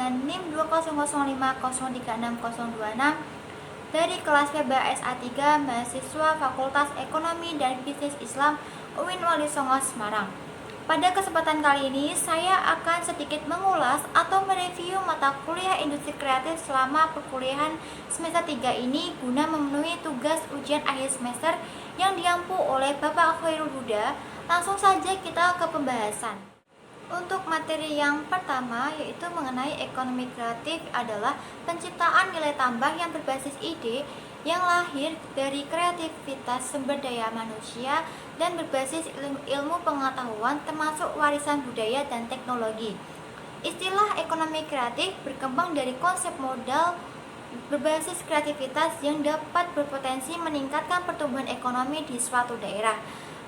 dengan NIM 20050360626 dari kelas PBA SA3 mahasiswa Fakultas Ekonomi dan Bisnis Islam UIN Wali Songo Semarang. Pada kesempatan kali ini saya akan sedikit mengulas atau mereview mata kuliah industri kreatif selama perkuliahan semester 3 ini guna memenuhi tugas ujian akhir semester yang diampu oleh Bapak Khairul Huda. Langsung saja kita ke pembahasan. Untuk materi yang pertama yaitu mengenai ekonomi kreatif adalah penciptaan nilai tambah yang berbasis ide yang lahir dari kreativitas sumber daya manusia dan berbasis ilmu pengetahuan termasuk warisan budaya dan teknologi. Istilah ekonomi kreatif berkembang dari konsep modal berbasis kreativitas yang dapat berpotensi meningkatkan pertumbuhan ekonomi di suatu daerah.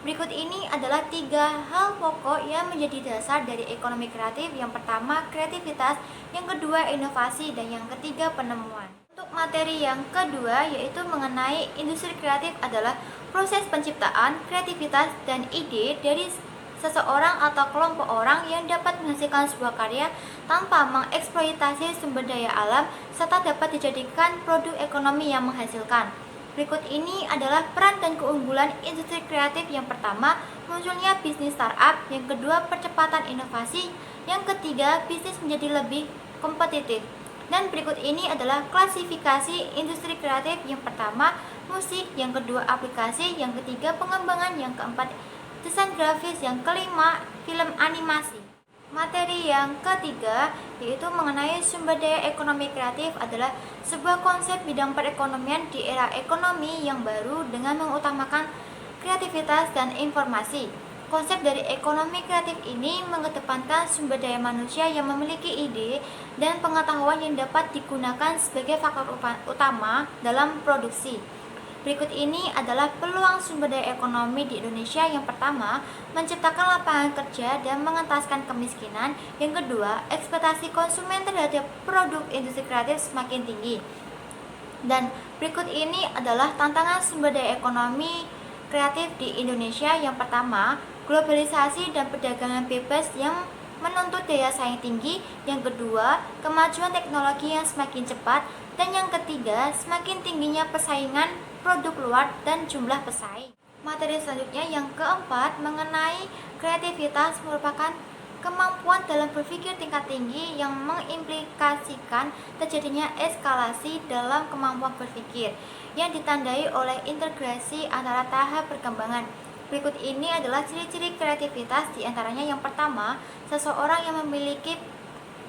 Berikut ini adalah 3 hal pokok yang menjadi dasar dari ekonomi kreatif. Yang pertama, kreativitas, yang kedua, inovasi, dan yang ketiga, penemuan. Untuk materi yang kedua yaitu mengenai industri kreatif adalah proses penciptaan, kreativitas, dan ide dari seseorang atau kelompok orang yang dapat menghasilkan sebuah karya tanpa mengeksploitasi sumber daya alam serta dapat dijadikan produk ekonomi yang menghasilkan. Berikut ini adalah peran dan keunggulan industri kreatif. Yang pertama, munculnya bisnis startup. Yang kedua, percepatan inovasi. Yang ketiga, bisnis menjadi lebih kompetitif. Dan berikut ini adalah klasifikasi industri kreatif. Yang pertama, musik. Yang kedua, aplikasi. Yang ketiga, pengembangan. Yang keempat, desain grafis. Yang kelima, film animasi. Materi yang ketiga yaitu mengenai sumber daya ekonomi kreatif adalah sebuah konsep bidang perekonomian di era ekonomi yang baru dengan mengutamakan kreativitas dan informasi. Konsep dari ekonomi kreatif ini mengedepankan sumber daya manusia yang memiliki ide dan pengetahuan yang dapat digunakan sebagai faktor utama dalam produksi. Berikut ini adalah peluang sumber daya ekonomi di Indonesia. Yang pertama, menciptakan lapangan kerja dan mengentaskan kemiskinan. Yang kedua, ekspektasi konsumen terhadap produk industri kreatif semakin tinggi. Dan berikut ini adalah tantangan sumber daya ekonomi kreatif di Indonesia. Yang pertama, globalisasi dan perdagangan bebas yang menuntut daya saing tinggi. Yang kedua, kemajuan teknologi yang semakin cepat. Dan yang ketiga, semakin tingginya persaingan produk luar dan jumlah pesaing. Materi selanjutnya yang keempat mengenai kreativitas merupakan kemampuan dalam berpikir tingkat tinggi yang mengimplikasikan terjadinya eskalasi dalam kemampuan berpikir yang ditandai oleh integrasi antara tahap perkembangan. Berikut ini adalah ciri-ciri kreativitas, diantaranya yang pertama, seseorang yang memiliki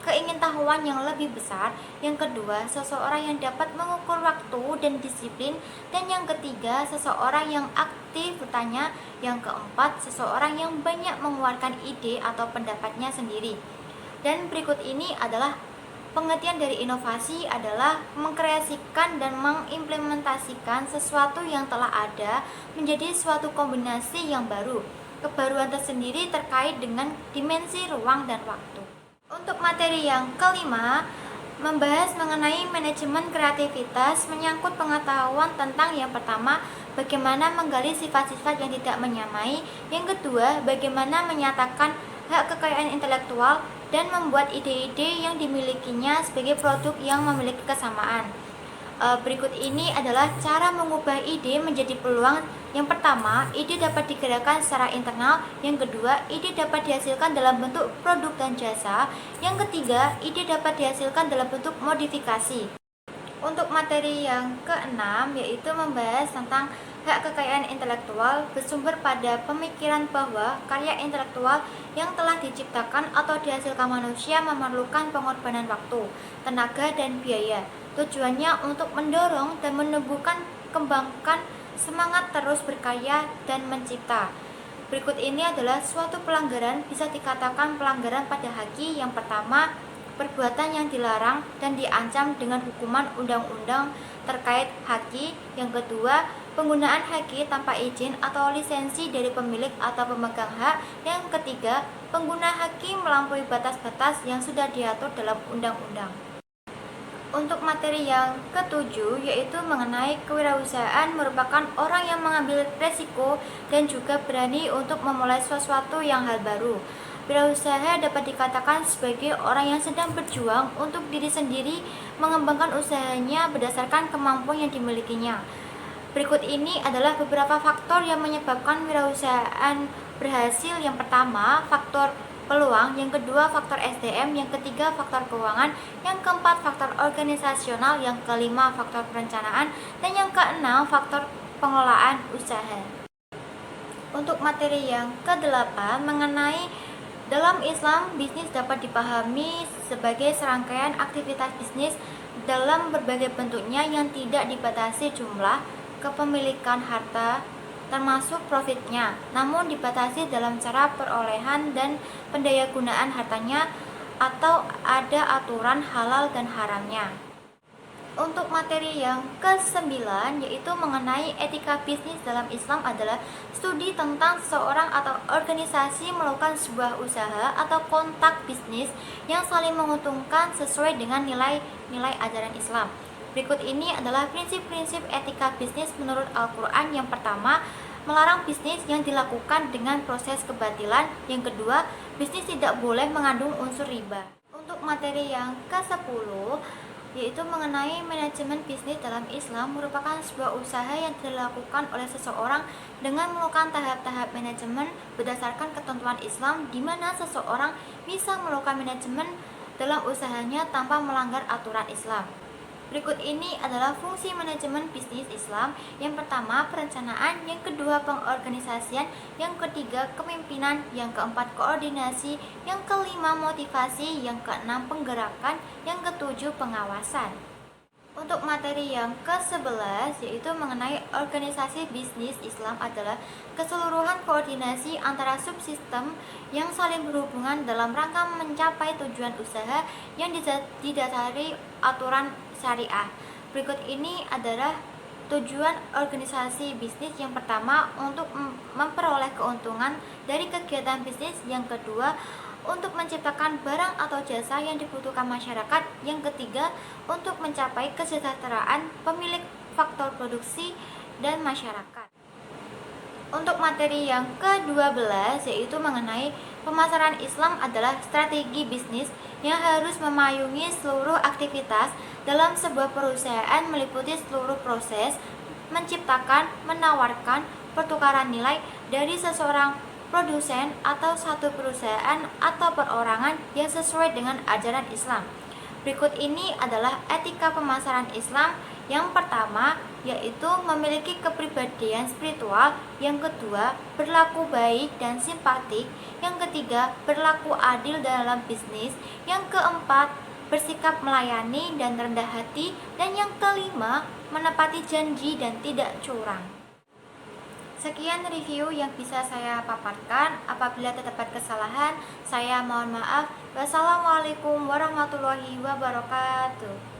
keingintahuan yang lebih besar. Yang kedua, seseorang yang dapat mengukur waktu dan disiplin. Dan yang ketiga, seseorang yang aktif bertanya. Yang keempat, seseorang yang banyak mengeluarkan ide atau pendapatnya sendiri. Dan berikut ini adalah pengertian dari inovasi adalah mengkreasikan dan mengimplementasikan sesuatu yang telah ada menjadi suatu kombinasi yang baru. Kebaruan tersendiri terkait dengan dimensi ruang dan waktu. Untuk materi yang kelima, membahas mengenai manajemen kreativitas menyangkut pengetahuan tentang yang pertama, bagaimana menggali sifat-sifat yang tidak menyamai. Yang kedua, bagaimana menyatakan hak kekayaan intelektual dan membuat ide-ide yang dimilikinya sebagai produk yang memiliki kesamaan. Berikut ini adalah cara mengubah ide menjadi peluang. Yang pertama, ide dapat digerakkan secara internal. Yang kedua, ide dapat dihasilkan dalam bentuk produk dan jasa. Yang ketiga, ide dapat dihasilkan dalam bentuk modifikasi. Untuk materi yang keenam yaitu membahas tentang hak kekayaan intelektual bersumber pada pemikiran bahwa karya intelektual yang telah diciptakan atau dihasilkan manusia memerlukan pengorbanan waktu, tenaga, dan biaya. Tujuannya untuk mendorong dan menumbuhkan kembangkan semangat terus berkarya dan mencipta. Berikut ini adalah suatu pelanggaran, bisa dikatakan pelanggaran pada haki. Yang pertama, perbuatan yang dilarang dan diancam dengan hukuman undang-undang terkait haki. Yang kedua, penggunaan haki tanpa izin atau lisensi dari pemilik atau pemegang hak. Yang ketiga, pengguna haki melampaui batas-batas yang sudah diatur dalam undang-undang. Untuk materi yang ketujuh yaitu mengenai kewirausahaan merupakan orang yang mengambil resiko dan juga berani untuk memulai sesuatu yang hal baru. Wirausaha dapat dikatakan sebagai orang yang sedang berjuang untuk diri sendiri mengembangkan usahanya berdasarkan kemampuan yang dimilikinya. Berikut ini adalah beberapa faktor yang menyebabkan wirausahaan berhasil. Yang pertama, faktor peluang. Yang kedua, faktor SDM. Yang ketiga, faktor keuangan. Yang keempat, faktor organisasional. Yang kelima, faktor perencanaan. Dan yang keenam, faktor pengelolaan usaha. Untuk materi yang ke-8 mengenai dalam Islam, bisnis dapat dipahami sebagai serangkaian aktivitas bisnis dalam berbagai bentuknya yang tidak dibatasi jumlah kepemilikan harta termasuk profitnya, namun dibatasi dalam cara perolehan dan pendayagunaan hartanya atau ada aturan halal dan haramnya. Untuk materi yang ke-9 yaitu mengenai etika bisnis dalam Islam adalah studi tentang seseorang atau organisasi melakukan sebuah usaha atau kontak bisnis yang saling menguntungkan sesuai dengan nilai-nilai ajaran Islam. Berikut ini adalah prinsip-prinsip etika bisnis menurut Al-Quran. Yang pertama, melarang bisnis yang dilakukan dengan proses kebatilan. Yang kedua, bisnis tidak boleh mengandung unsur riba. Untuk materi yang ke-10 yaitu mengenai manajemen bisnis dalam Islam merupakan sebuah usaha yang dilakukan oleh seseorang dengan melakukan tahap-tahap manajemen berdasarkan ketentuan Islam, di mana seseorang bisa melakukan manajemen dalam usahanya tanpa melanggar aturan Islam. Berikut ini adalah fungsi manajemen bisnis Islam. Yang pertama, perencanaan. Yang kedua, pengorganisasian. Yang ketiga, kepemimpinan. Yang keempat, koordinasi. Yang kelima, motivasi. Yang keenam, penggerakan. Yang ketujuh, pengawasan. Untuk materi yang ke-11 yaitu mengenai organisasi bisnis Islam adalah keseluruhan koordinasi antara subsistem yang saling berhubungan dalam rangka mencapai tujuan usaha yang didasari aturan syariah. Berikut ini adalah tujuan organisasi bisnis. Yang pertama, untuk memperoleh keuntungan dari kegiatan bisnis. Yang kedua, untuk menciptakan barang atau jasa yang dibutuhkan masyarakat. Yang ketiga, untuk mencapai kesejahteraan pemilik faktor produksi dan masyarakat. Untuk materi yang ke-12 yaitu mengenai pemasaran Islam adalah strategi bisnis yang harus memayungi seluruh aktivitas dalam sebuah perusahaan, meliputi seluruh proses menciptakan, menawarkan, pertukaran nilai dari seseorang produsen atau satu perusahaan atau perorangan yang sesuai dengan ajaran Islam. Berikut ini adalah etika pemasaran Islam. Yang pertama yaitu memiliki kepribadian spiritual. Yang kedua, berlaku baik dan simpatik. Yang ketiga, berlaku adil dalam bisnis. Yang keempat, bersikap melayani dan rendah hati. Dan yang kelima, menepati janji dan tidak curang. Sekian review yang bisa saya paparkan. Apabila terdapat kesalahan, saya mohon maaf. Wassalamualaikum warahmatullahi wabarakatuh.